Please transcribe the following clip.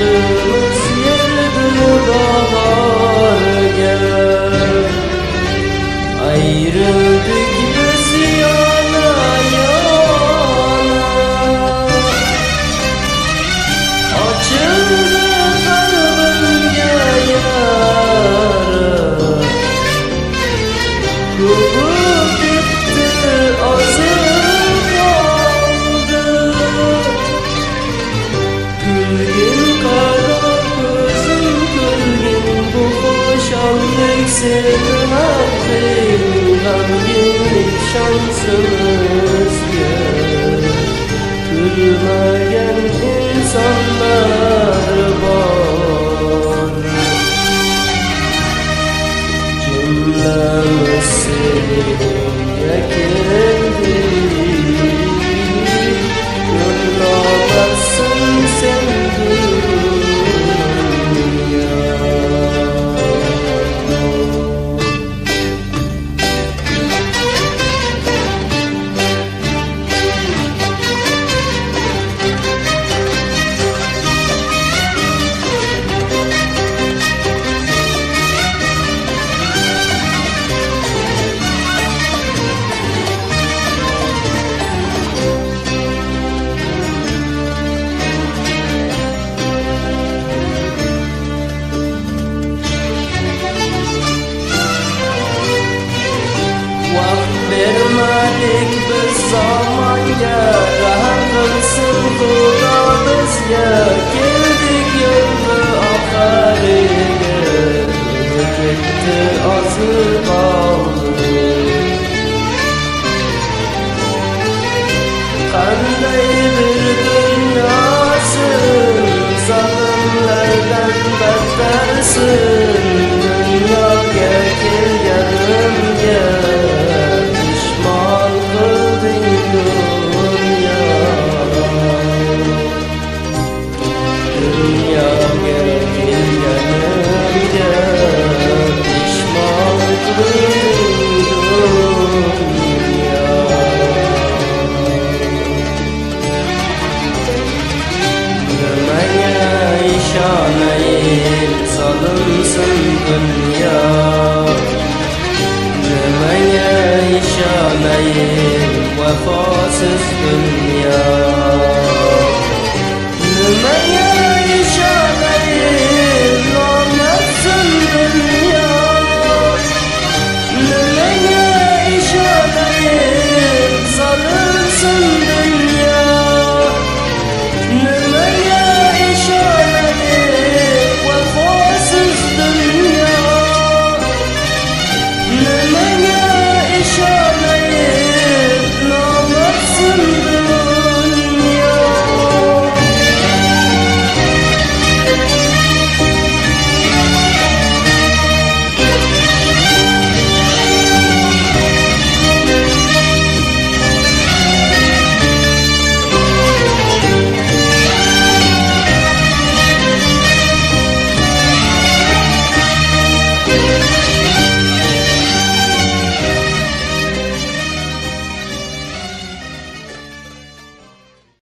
Barıştığımız yerde bahar gel. Ayrıldık biz yana yana, açıldı kalbimde yara. Kopup gitti azım kaldı. Gülgün kara gözüm gülgün, bu hoşanlık senin hakkından gelip şansımız gel. Gülmeyen insanlar var, cümlemiz seninle kendi. Gönül ağlarsın sen dünya. Vermedik biz zamanga, rahat kılsın Xudo bizga. Keldik yo'lni oxiriga, ketdi ozi qoldi. Qanday bir dunyosin, zolimlardan battarsin. Dunyoga kelganimga pishmon qilding dunyo. Dunyoga kelganimga pishmon qilding dunyo. Nimaga ishonayin zolimsin dunyo. Nimaga ishonayin vafosiz dunyo. Nimaga